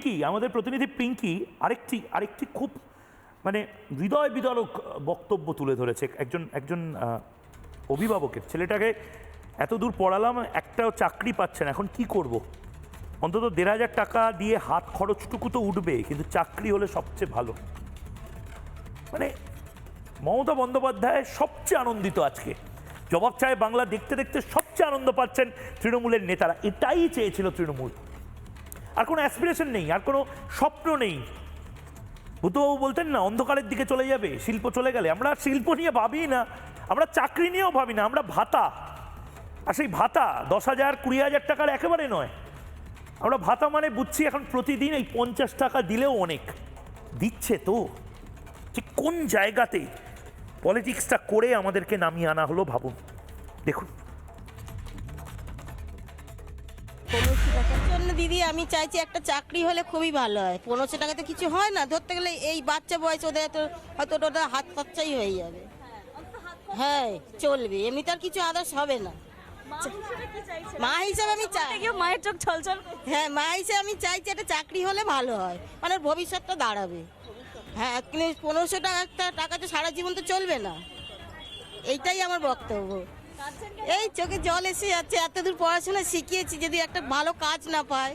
পিঙ্কি, আমাদের প্রতিনিধি পিঙ্কি আরেকটি খুব মানে হৃদয় বিদারক বক্তব্য তুলে ধরেছে একজন অভিভাবকের। ছেলেটাকে এত দূর পড়ালাম, একটাও চাকরি পাচ্ছে না, এখন কি করব? অন্তত ১,৫০০ টাকা দিয়ে হাত খরচটুকু তো উঠবে, কিন্তু চাকরি হলে সবচেয়ে ভালো। মানে মমতা বন্দ্যোপাধ্যায় সবচেয়ে আনন্দিত আজকে। জবাব চায় বাংলা দেখতে দেখতে সবচেয়ে আনন্দ পাচ্ছেন তৃণমূলের নেতারা। এটাই চেয়েছিল তৃণমূল। আর কোনো অ্যাসপিরেশন নেই, আর কোনো স্বপ্ন নেই। বুদ্ধবাবু বলতেন না, অন্ধকারের দিকে চলে যাবে শিল্প চলে গেলে। আমরা শিল্প নিয়ে ভাবি না, আমরা চাকরি নিয়েও ভাবি না, আমরা ভাতা। আর সেই ভাতা ১০,০০০ ২০,০০০ টাকার একেবারে নয়। আমরা ভাতা মানে বুঝছি এখন প্রতিদিন এই ৫০ টাকা দিলেও অনেক দিচ্ছে। তো ঠিক কোন জায়গাতে পলিটিক্সটা করে আমাদেরকে নামিয়ে আনা হলো ভাবুন, দেখুন। দিদি আমি চাইছি একটা চাকরি হলে খুবই ভালো হয়। ১৫০০ টাকাতে কিছু হয় না, ধরতে গেলে এই বাচ্চা বয়স ওদের তো হয়তো ওটা হাত খরচাই হয়ে যাবে। হ্যাঁ চলবে, এমনি তার কিছু আদার্স হবে না। মা হিসেবে আমি চাই, মায়ের চোখ ছলছল। হ্যাঁ মা হিসেবে আমি চাইছি একটা চাকরি হলে ভালো হয়, মানে ভবিষ্যৎটা দাঁড়াবে। হ্যাঁ কিন্তু ১৫০০ টাকাতে সারা জীবন তো চলবে না, এইটাই আমার বক্তব্য। এই চোখে জল এসে যাচ্ছে, এত দূর পড়াশোনা শিখিয়েছি, যদি একটা ভালো কাজ না পায়,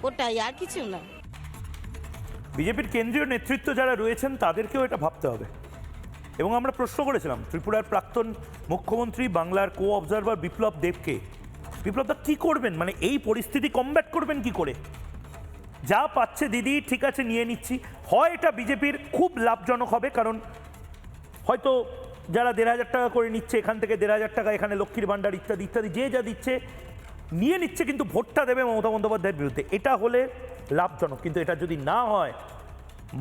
ওটাই, আর কিছু না। বিজেপির কেন্দ্রীয় নেতৃত্ব যারা রয়েছেন তাদেরকেও এটা ভাবতে হবে। এবং আমরা প্রশ্ন করেছিলাম ত্রিপুরার প্রাক্তন মুখ্যমন্ত্রী, বাংলার কো অবজারভার বিপ্লব দেবকে, বিপ্লবদা কী করবেন, মানে এই পরিস্থিতি কমব্যাট করবেন কি করে? যা পাচ্ছে দিদি ঠিক আছে নিয়ে নিচ্ছি। হয় এটা বিজেপির খুব লাভজনক হবে, কারণ হয়তো যারা ১,৫০০ টাকা করে নিচ্ছে, এখান থেকে ১,৫০০ টাকা, এখানে লক্ষ্মীর ভাণ্ডার ইত্যাদি ইত্যাদি যে যা দিচ্ছে নিয়ে নিচ্ছে, কিন্তু ভোটটা দেবে মমতা বন্দ্যোপাধ্যায়ের বিরুদ্ধে। এটা হলে লাভজনক। কিন্তু এটা যদি না হয়,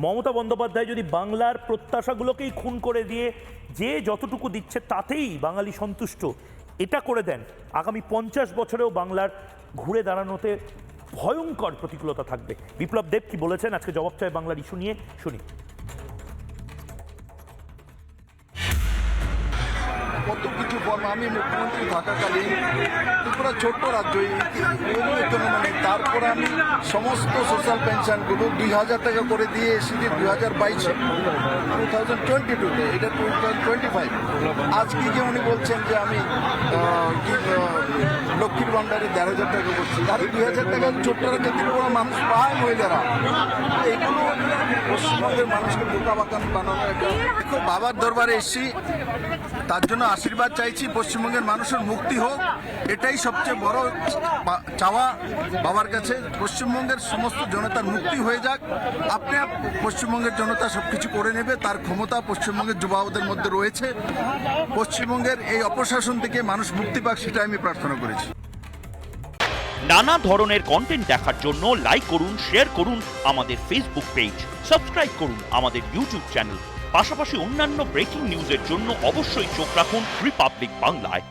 মমতা বন্দ্যোপাধ্যায় যদি বাংলার প্রত্যাশাগুলোকেই খুন করে দিয়ে যে যতটুকু দিচ্ছে তাতেই বাঙালি সন্তুষ্ট এটা করে দেন, আগামী ৫০ বছরেও বাংলার ঘুরে দাঁড়ানোতে ভয়ঙ্কর প্রতিকূলতা থাকবে। বিপ্লব দেব কি বলেছেন আজকে জবাব চায় বাংলার ইস্যু নিয়ে, শুনি। কত কিছু আমি মুখ্যমন্ত্রী থাকাকালীন ত্রিপুরা ছোট্ট রাজ্য, মানে তারপর আমি সমস্ত সোশ্যাল পেনশনগুলো ২,০০০ টাকা করে দিয়ে এসেছি 2022-2022-তে, এটা 2025। আজকে যে উনি বলছেন যে আমি লক্ষ্মীর ভাণ্ডারে ১,৫০০ টাকা করছি, আর ২,০০০ টাকা ছোট্ট রাজ্যে ত্রিপুরা মানুষ পায় মহিলারা। এগুলো পশ্চিমবঙ্গের মানুষকে বোকা বাকান বানানোর একটা। বাবার দরবারে এসেছি, তার জন্য আশীর্বাদ চাইছি, পশ্চিমবঙ্গের মানুষের মুক্তি হোক, এটাই সবচেয়ে বড় চাওয়া বাবার কাছে। পশ্চিমবঙ্গের সমস্ত জনতার মুক্তি হয়ে যাক, আপনি পশ্চিমবঙ্গের জনতা সবকিছু করে নেবে, তার ক্ষমতা পশ্চিমবঙ্গের যুবকদের মধ্যে রয়েছে। পশ্চিমবঙ্গের এই অপশাসন থেকে মানুষ মুক্তি পাক, সেটা আমি প্রার্থনা করেছি। নানা ধরনের কন্টেন্ট দেখার জন্য লাইক করুন, শেয়ার করুন আমাদের ফেসবুক পেজ, সাবস্ক্রাইব করুন আমাদের ইউটিউব চ্যানেল। পাশাপাশি অন্যান্য ব্রেকিং নিউজের জন্য অবশ্যই চোখ রাখুন রিপাবলিক বাংলায়।